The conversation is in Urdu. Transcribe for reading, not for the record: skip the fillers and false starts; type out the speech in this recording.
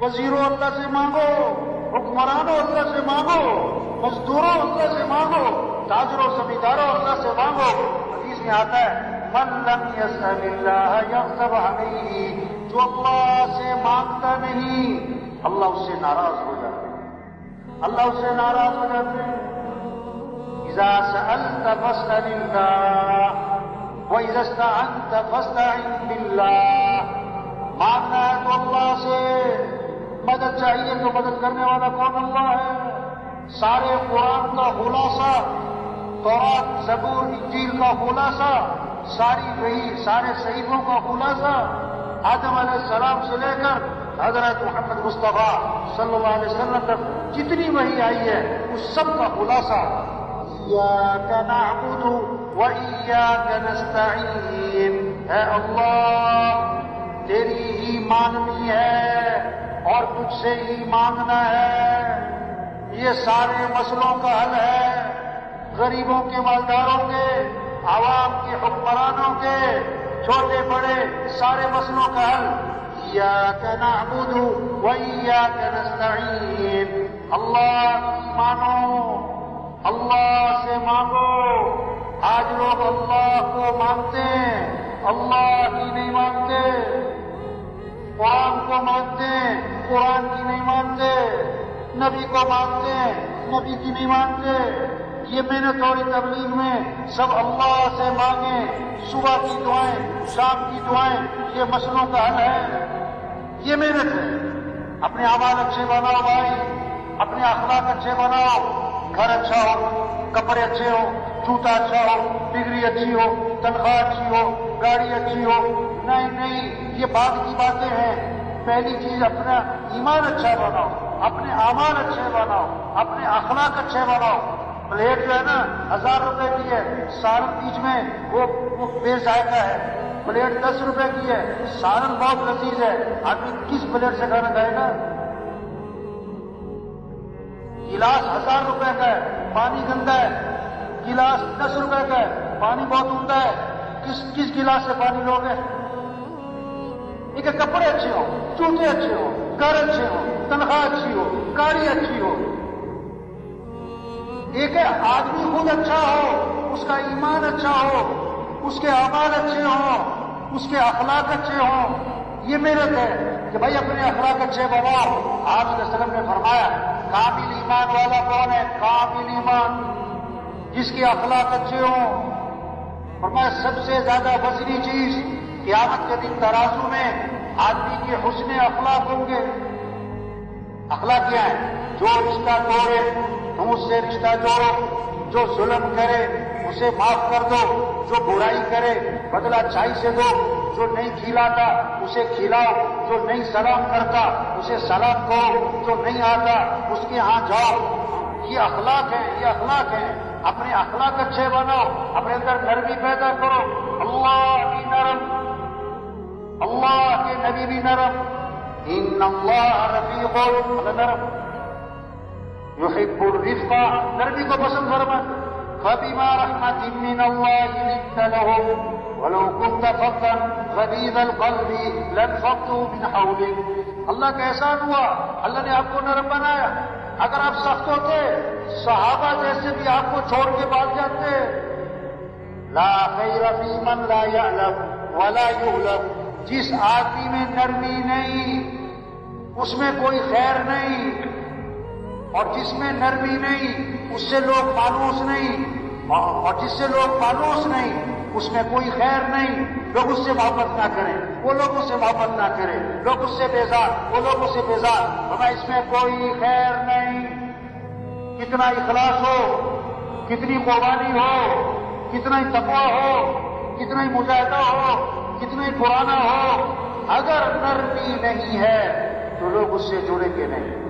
وزیروں اللہ سے مانگو، حکمرانوں اللہ سے مانگو، مزدوروں اللہ سے مانگو، تاجروں زمینداروں اللہ سے مانگو۔ حدیث میں آتا ہے من لم يسأل اللہ یغضب علیہ، جو اللہ سے مانگتا نہیں اللہ اس سے ناراض ہو جاتے ہیں، اللہ اس سے ناراض ہو جاتے ہیں۔ اذا سألت فاسأل اللہ وَإِذَا اسْتَعَنْتَ فَاسْتَعِنْ بِاللَّهِ، مانگنا ہے تو اللہ سے، مدد چاہیے تو مدد کرنے والا کون؟ اللہ ہے۔ سارے قرآن کا خلاصہ، تورات زبور انجیل کا خلاصہ، ساری وحی، سارے صحیفوں کا خلاصہ، آدم علیہ السلام سے لے کر حضرت محمد مصطفیٰ صلی اللہ علیہ وسلم تک جتنی وحی آئی ہے اس سب کا خلاصہ ایاک نعبد وَإِيَّاكَ نَسْتَعِينُ، اے اللہ تیری ہی ماننی ہے اور تجھ سے ہی مانگنا ہے۔ یہ سارے مسئلوں کا حل ہے، غریبوں کے، مالداروں کے، عوام کے، حکمرانوں کے، چھوٹے بڑے سارے مسئلوں کا حل ایاک نعبد وَإِيَّاكَ نَسْتَعِينُ، اللہ کی مانو، اللہ سے مانگو۔ آج لوگ اللہ کو مانتے ہیں، اللہ کی نہیں مانتے، قرآن کو مانتے ہیں، قرآن کی نہیں مانتے، نبی کو مانتے ہیں، نبی کی نہیں مانتے۔ یہ محنت اور تبلیغ میں سب اللہ سے مانگیں، صبح کی دعائیں، شام کی دعائیں، یہ مسئلوں کا حل ہے، یہ محنت ہے۔ اپنے اعمال اچھے بناؤ بھائی، اپنے اخلاق اچھے بناؤ، گھر اچھا ہو، کپڑے اچھے ہو، جوتا اچھا ہو، ڈگری اچھی ہو، تنخواہ اچھی ہو، گاڑی اچھی ہو، نہیں، یہ بعد کی باتیں ہیں۔ پہلی چیز اپنا ایمان اچھا بناؤ، اپنے اعمال اچھے بناؤ، اپنے اخلاق اچھے بناؤ۔ پلیٹ جو ہے نا 1000 روپے کی ہے، سالن بیچ میں وہ بے ذائقہ ہے۔ پلیٹ 10 روپے کی ہے، سالن بہت لذیذ ہے، آدمی کس پلیٹ سے کھانا کھائے گا؟ گلاس 1000 روپے کا ہے، پانی گندا ہے، گلاس 10 روپے کا ہے، پانی بہت عمدہ ہے، کس گلاس سے پانی لوگے؟ ایک کپڑے اچھے ہو، جوتے اچھے ہو، گھر اچھے ہو، تنخواہ اچھی ہو، گاڑی اچھی ہو۔ ایک آدمی خود اچھا ہو، اس کا ایمان اچھا ہو، اس کے اعمال اچھے ہوں، اس کے اخلاق اچھے ہوں، یہ محنت ہے کہ بھائی اپنے اخلاق اچھے بناؤ۔ آپ صلی اللہ علیہ وسلم نے فرمایا کامل ایمان والا کون ہے؟ کامل ایمان، جس کے اخلاق اچھے ہوں۔ فرمایا سب سے زیادہ وزنی چیز قیامت کے دن ترازو میں آدمی کے حسن اخلاق ہوں گے۔ اخلاق کیا ہے؟ جو رشتہ توڑے تم اس سے رشتہ جوڑو، جو ظلم کرے اسے معاف کر دو، جو برائی کرے بدلہ اچھائی سے دو، جو نہیں کھلاتا اسے کھلاؤ، جو نہیں سلام کرتا اسے سلام کرو، جو نہیں آتا اس کے ہاں جاؤ۔ یہ اخلاق ہے، یہ اخلاق ہے۔ اپنے اخلاق اچھے بناؤ، اپنے اندر نرمی پیدا کرو۔ اللہ بھی نرم، اللہ کے نبی بھی نرم، ان اللہ رفیق، اللہ نرم، یحب الرفق، نرمی کو پسند فرماتا۔ فبما رحمة من الله لنت لهم ولو كنت فظا غليظ القلب لانفضوا من حولك۔ اللہ کا احسان ہوا، اللہ نے آپ کو نرم بنایا۔ اگر آپ سخت ہوتے صحابہ جیسے بھی آپ کو چھوڑ کے بھاگ جاتے۔ لا خیر فی من لا یعلم ولا یعلم، جس آدمی میں نرمی نہیں اس میں کوئی خیر نہیں، اور جس میں نرمی نہیں اس سے لوگ مانوس نہیں، اور جس سے لوگ مانوس نہیں اس میں کوئی خیر نہیں۔ لوگ اس سے محبت نہ کریں، وہ لوگوں سے محبت نہ کریں، لوگ اس سے بیزار، وہ لوگوں سے بیزار، ہمیں اس میں کوئی خیر نہیں۔ کتنا اخلاص ہو، کتنی قربانی ہو، کتنا ہی تقویٰ ہو، کتنا ہی مجاہدہ ہو، کتنا ہی پرانا ہو، اگر نرمی نہیں ہے تو لوگ اس سے جڑیں گے نہیں۔